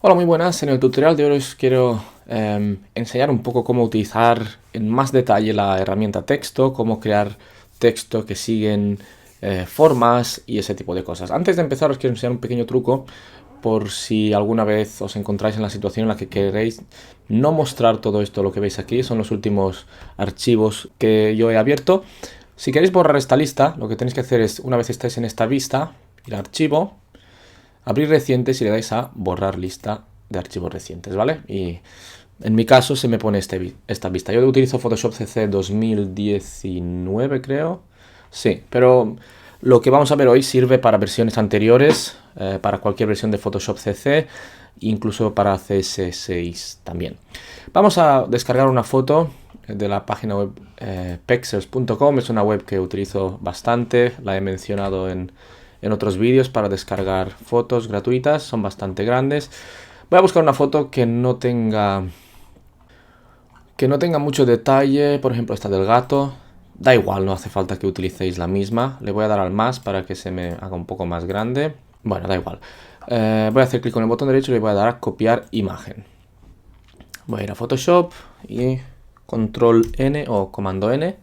Hola, muy buenas. En el tutorial de hoy os quiero enseñar un poco cómo utilizar en más detalle la herramienta texto, cómo crear texto que siguen formas y ese tipo de cosas. Antes de empezar os quiero enseñar un pequeño truco por si alguna vez os encontráis en la situación en la que queréis no mostrar todo esto, lo que veis aquí, son los últimos archivos que yo he abierto. Si queréis borrar esta lista, lo que tenéis que hacer es, una vez estáis en esta vista, ir a archivo, abrir recientes y le dais a borrar lista de archivos recientes, ¿vale? Y en mi caso se me pone esta vista. Yo utilizo Photoshop CC 2019, creo. Sí, pero lo que vamos a ver hoy sirve para versiones anteriores, para cualquier versión de Photoshop CC, incluso para CS6 también. Vamos a descargar una foto de la página web pexels.com. Es una web que utilizo bastante, la he mencionado en otros vídeos para descargar fotos gratuitas, son bastante grandes. Voy a buscar una foto que no tenga mucho detalle, por ejemplo esta del gato. Da igual, no hace falta que utilicéis la misma. Le voy a dar al más para que se me haga un poco más grande. Bueno, da igual. Voy a hacer clic con el botón derecho y le voy a dar a copiar imagen. Voy a ir a Photoshop y control N o comando N.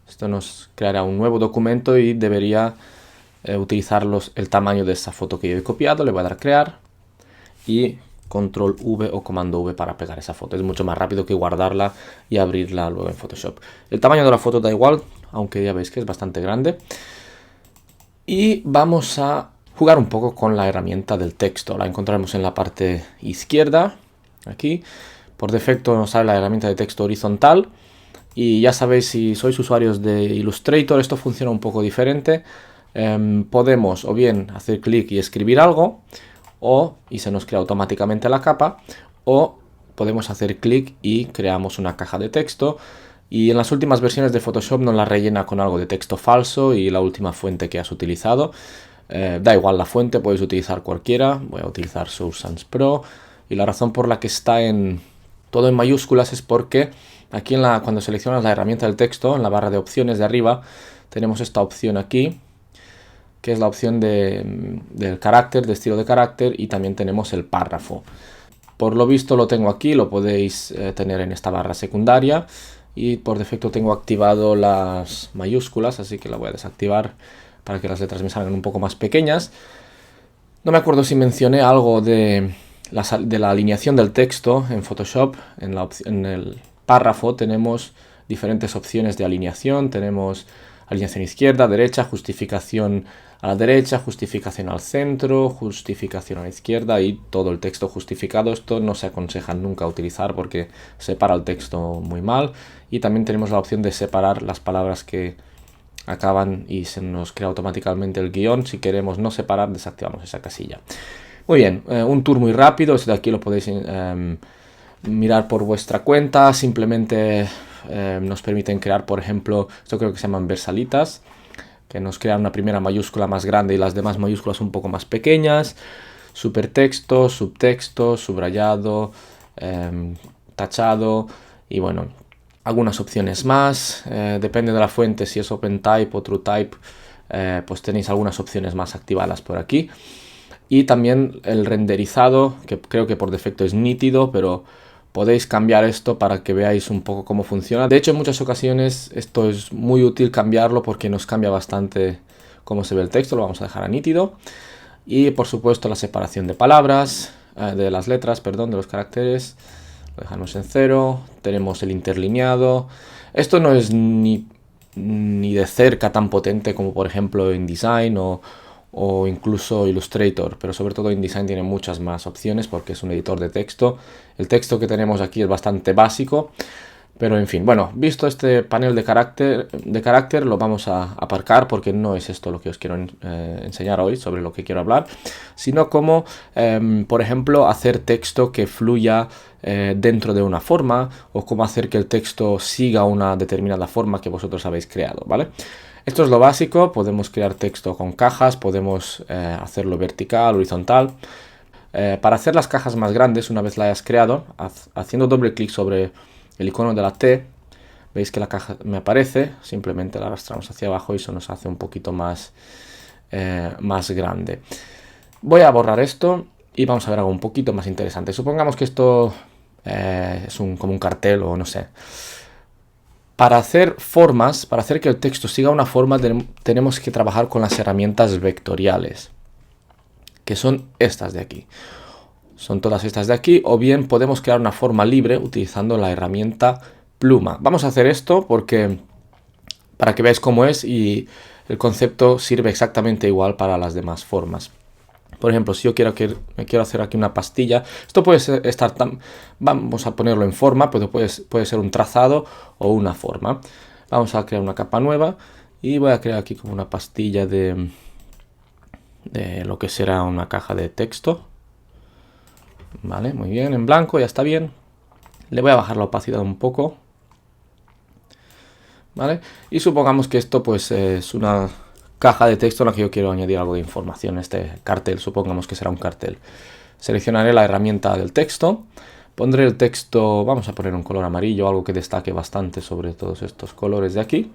Esto nos creará un nuevo documento y debería utilizar el tamaño de esa foto que yo he copiado. Le voy a dar a crear y control V o comando V para pegar esa foto. Es mucho más rápido que guardarla y abrirla luego en Photoshop. El tamaño de la foto da igual, aunque ya veis que es bastante grande. Y vamos a jugar un poco con la herramienta del texto. La encontramos en la parte izquierda, aquí. Por defecto nos sale la herramienta de texto horizontal. Y ya sabéis, si sois usuarios de Illustrator, esto funciona un poco diferente. Podemos o bien hacer clic y escribir algo, y se nos crea automáticamente la capa, o podemos hacer clic y creamos una caja de texto. Y en las últimas versiones de Photoshop nos la rellena con algo de texto falso y la última fuente que has utilizado. Da igual la fuente, puedes utilizar cualquiera. Voy a utilizar Source Sans Pro. Y la razón por la que está todo en mayúsculas es porque aquí cuando seleccionas la herramienta del texto, en la barra de opciones de arriba, tenemos esta opción aquí, que es la opción del carácter, de estilo de carácter, y también tenemos el párrafo. Por lo visto lo tengo aquí, lo podéis tener en esta barra secundaria, y por defecto tengo activado las mayúsculas, así que la voy a desactivar para que las letras me salgan un poco más pequeñas. No me acuerdo si mencioné algo de la alineación del texto en Photoshop. En el párrafo tenemos diferentes opciones de alineación. Tenemos alineación izquierda, derecha, justificación a la derecha, justificación al centro, justificación a la izquierda y todo el texto justificado. Esto no se aconseja nunca utilizar porque separa el texto muy mal. Y también tenemos la opción de separar las palabras que acaban y se nos crea automáticamente el guión. Si queremos no separar, desactivamos esa casilla. Muy bien, un tour muy rápido. Esto de aquí lo podéis mirar por vuestra cuenta. Simplemente nos permiten crear, por ejemplo, esto creo que se llaman versalitas, que nos crean una primera mayúscula más grande y las demás mayúsculas un poco más pequeñas. Supertexto, subtexto, subrayado, tachado y bueno, algunas opciones más. Depende de la fuente, si es OpenType o TrueType, pues tenéis algunas opciones más activadas por aquí. Y también el renderizado, que creo que por defecto es nítido, pero podéis cambiar esto para que veáis un poco cómo funciona. De hecho, en muchas ocasiones esto es muy útil cambiarlo porque nos cambia bastante cómo se ve el texto. Lo vamos a dejar a nítido. Y por supuesto la separación de palabras, de las letras, perdón, de los caracteres. Lo dejamos en 0. Tenemos el interlineado. Esto no es ni de cerca tan potente como por ejemplo InDesign o incluso Illustrator, pero sobre todo InDesign tiene muchas más opciones porque es un editor de texto. El texto que tenemos aquí es bastante básico, pero en fin, bueno, visto este panel de carácter lo vamos a aparcar porque no es esto lo que os quiero enseñar hoy, sobre lo que quiero hablar, sino cómo, por ejemplo, hacer texto que fluya dentro de una forma, o cómo hacer que el texto siga una determinada forma que vosotros habéis creado, ¿vale? Esto es lo básico. Podemos crear texto con cajas, podemos hacerlo vertical, horizontal. Para hacer las cajas más grandes, una vez la hayas creado, haciendo doble clic sobre el icono de la T, veis que la caja me aparece, simplemente la arrastramos hacia abajo y eso nos hace un poquito más grande. Voy a borrar esto y vamos a ver algo un poquito más interesante. Supongamos que esto es como un cartel o no sé. Para hacer formas, para hacer que el texto siga una forma, tenemos que trabajar con las herramientas vectoriales, que son estas de aquí. Son todas estas de aquí, o bien podemos crear una forma libre utilizando la herramienta pluma. Vamos a hacer esto para que veáis cómo es, y el concepto sirve exactamente igual para las demás formas. Por ejemplo, si yo me quiero hacer aquí una pastilla, esto puede estar vamos a ponerlo en forma, pero puede ser un trazado o una forma. Vamos a crear una capa nueva y voy a crear aquí como una pastilla de lo que será una caja de texto. Vale, muy bien, en blanco, ya está bien. Le voy a bajar la opacidad un poco. ¿Vale? Y supongamos que esto pues es una caja de texto en la que yo quiero añadir algo de información. Este cartel, supongamos que será un cartel. Seleccionaré la herramienta del texto. Pondré el texto, vamos a poner un color amarillo, algo que destaque bastante sobre todos estos colores de aquí.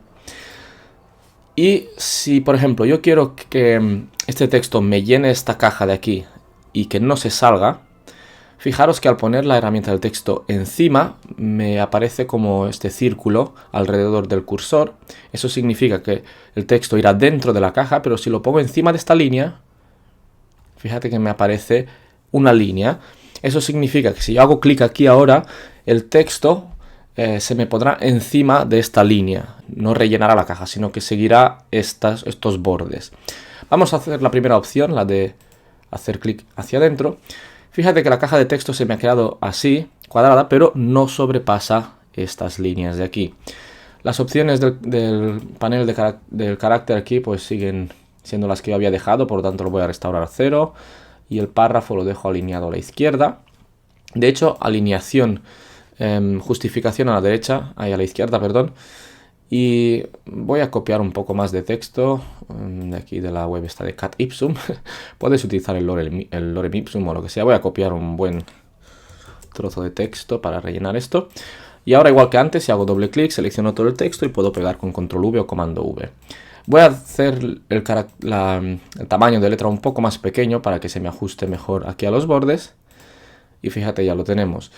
Y si, por ejemplo, yo quiero que este texto me llene esta caja de aquí y que no se salga, fijaros que al poner la herramienta del texto encima, me aparece como este círculo alrededor del cursor. Eso significa que el texto irá dentro de la caja, pero si lo pongo encima de esta línea, fíjate que me aparece una línea. Eso significa que si yo hago clic aquí ahora, el texto se me pondrá encima de esta línea. No rellenará la caja, sino que seguirá estos bordes. Vamos a hacer la primera opción, la de hacer clic hacia adentro. Fíjate que la caja de texto se me ha quedado así, cuadrada, pero no sobrepasa estas líneas de aquí. Las opciones del panel del carácter aquí pues siguen siendo las que yo había dejado, por lo tanto lo voy a restaurar a 0. Y el párrafo lo dejo alineado a la izquierda. De hecho, alineación, justificación a la derecha, a la izquierda, perdón. Y voy a copiar un poco más de texto de aquí de la web esta de Cat Ipsum. Puedes utilizar el Lorem Ipsum o lo que sea. Voy a copiar un buen trozo de texto para rellenar esto. Y ahora, igual que antes, si hago doble clic, selecciono todo el texto y puedo pegar con control V o comando V. Voy a hacer el tamaño de letra un poco más pequeño para que se me ajuste mejor aquí a los bordes. Y fíjate, ya lo tenemos.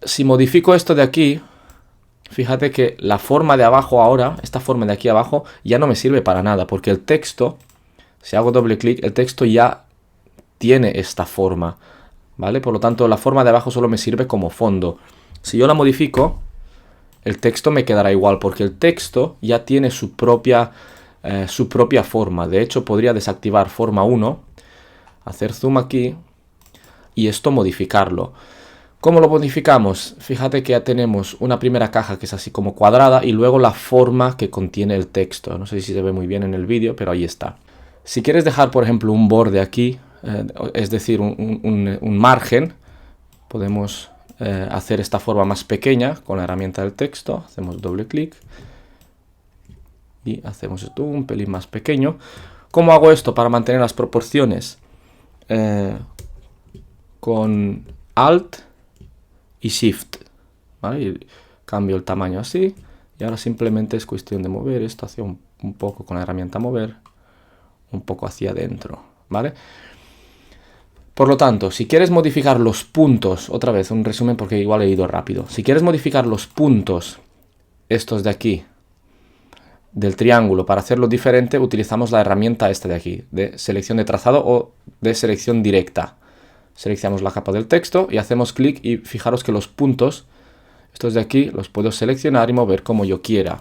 Si modifico esto de aquí, fíjate que la forma de abajo ahora, esta forma de aquí abajo, ya no me sirve para nada, porque el texto, si hago doble clic, el texto ya tiene esta forma, ¿vale? Por lo tanto, la forma de abajo solo me sirve como fondo. Si yo la modifico, el texto me quedará igual, porque el texto ya tiene su propia forma. De hecho, podría desactivar forma 1, hacer zoom aquí, y esto modificarlo. ¿Cómo lo modificamos? Fíjate que ya tenemos una primera caja que es así como cuadrada y luego la forma que contiene el texto. No sé si se ve muy bien en el vídeo, pero ahí está. Si quieres dejar, por ejemplo, un borde aquí, es decir, un margen, podemos hacer esta forma más pequeña con la herramienta del texto. Hacemos doble clic y hacemos esto un pelín más pequeño. ¿Cómo hago esto para mantener las proporciones? Con Alt y Shift, ¿vale? Y cambio el tamaño así, y ahora simplemente es cuestión de mover esto hacia un poco con la herramienta mover, un poco hacia adentro, ¿vale? Por lo tanto, si quieres modificar los puntos, otra vez un resumen porque igual he ido rápido, si quieres modificar los puntos, estos de aquí, del triángulo, para hacerlo diferente, utilizamos la herramienta esta de aquí, de selección de trazado o de selección directa. Seleccionamos la capa del texto y hacemos clic y fijaros que los puntos, estos de aquí, los puedo seleccionar y mover como yo quiera.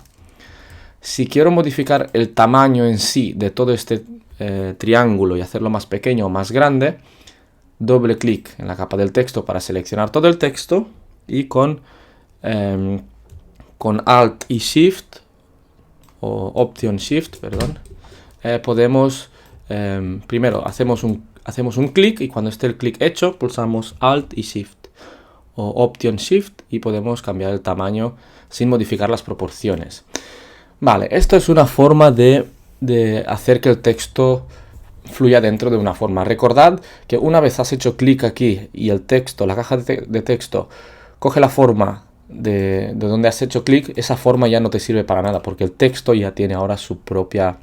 Si quiero modificar el tamaño en sí de todo este triángulo y hacerlo más pequeño o más grande, doble clic en la capa del texto para seleccionar todo el texto y con Alt y Shift, o Option Shift, perdón, podemos, primero hacemos un clic y cuando esté el clic hecho pulsamos Alt y Shift o Option Shift y podemos cambiar el tamaño sin modificar las proporciones. Vale, esto es una forma de hacer que el texto fluya dentro de una forma. Recordad que una vez has hecho clic aquí y el texto, la caja de texto, coge la forma de donde has hecho clic, esa forma ya no te sirve para nada porque el texto ya tiene ahora su propio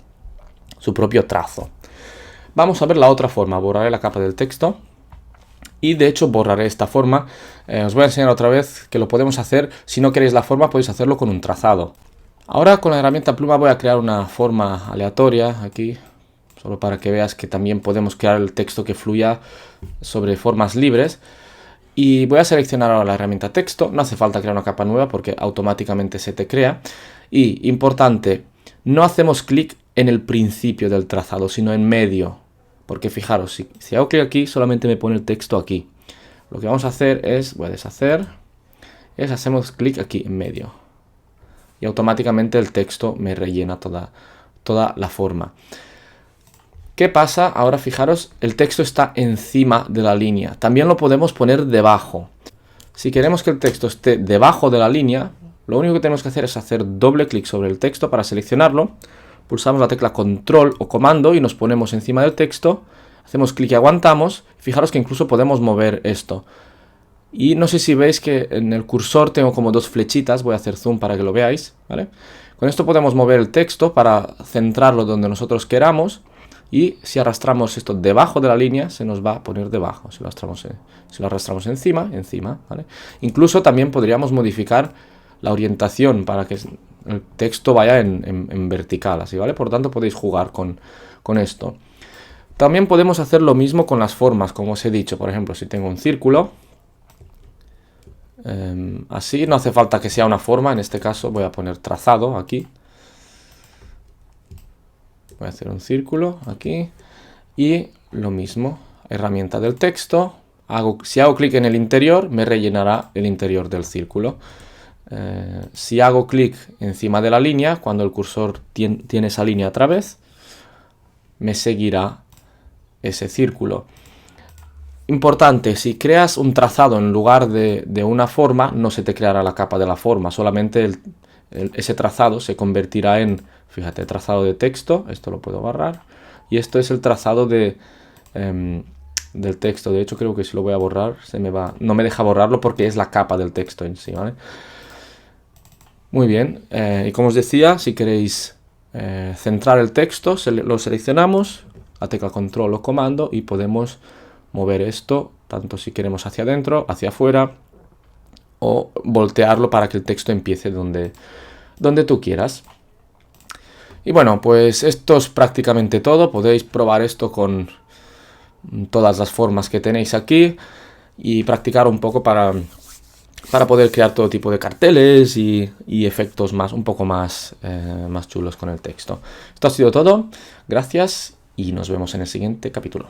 trazo. Vamos a ver la otra forma. Borraré la capa del texto. Y de hecho borraré esta forma. Os voy a enseñar otra vez que lo podemos hacer. Si no queréis la forma, podéis hacerlo con un trazado. Ahora con la herramienta pluma voy a crear una forma aleatoria aquí. Solo para que veas que también podemos crear el texto que fluya sobre formas libres. Y voy a seleccionar ahora la herramienta texto. No hace falta crear una capa nueva porque automáticamente se te crea. Y importante, no hacemos clic en el principio del trazado, sino en medio. Porque fijaros, si hago clic aquí, solamente me pone el texto aquí. Lo que vamos a hacer es, voy a deshacer, hacemos clic aquí en medio. Y automáticamente el texto me rellena toda la forma. ¿Qué pasa? Ahora fijaros, el texto está encima de la línea. También lo podemos poner debajo. Si queremos que el texto esté debajo de la línea, lo único que tenemos que hacer es hacer doble clic sobre el texto para seleccionarlo. Pulsamos la tecla control o comando y nos ponemos encima del texto. Hacemos clic y aguantamos. Fijaros que incluso podemos mover esto. Y no sé si veis que en el cursor tengo como dos flechitas. Voy a hacer zoom para que lo veáis, ¿vale? Con esto podemos mover el texto para centrarlo donde nosotros queramos. Y si arrastramos esto debajo de la línea, se nos va a poner debajo. Si lo arrastramos encima, ¿vale? Incluso también podríamos modificar la orientación para que el texto vaya en vertical, así, ¿vale? Por lo tanto, podéis jugar con esto. También podemos hacer lo mismo con las formas, como os he dicho. Por ejemplo, si tengo un círculo, así, no hace falta que sea una forma. En este caso voy a poner trazado aquí. Voy a hacer un círculo aquí. Y lo mismo, herramienta del texto. Si hago clic en el interior, me rellenará el interior del círculo. Si hago clic encima de la línea, cuando el cursor tiene esa línea otra vez, me seguirá ese círculo. Importante, si creas un trazado en lugar de una forma, no se te creará la capa de la forma, solamente ese trazado se convertirá en, fíjate, trazado de texto, esto lo puedo borrar, y esto es el trazado del texto. De hecho, creo que si lo voy a borrar, no me deja borrarlo porque es la capa del texto en sí, ¿vale? Muy bien, y como os decía, si queréis centrar el texto, lo seleccionamos, la tecla control o comando, y podemos mover esto, tanto si queremos hacia adentro, hacia afuera, o voltearlo para que el texto empiece donde tú quieras. Y bueno, pues esto es prácticamente todo. Podéis probar esto con todas las formas que tenéis aquí y practicar un poco para poder crear todo tipo de carteles y efectos un poco más chulos con el texto. Esto ha sido todo. Gracias y nos vemos en el siguiente capítulo.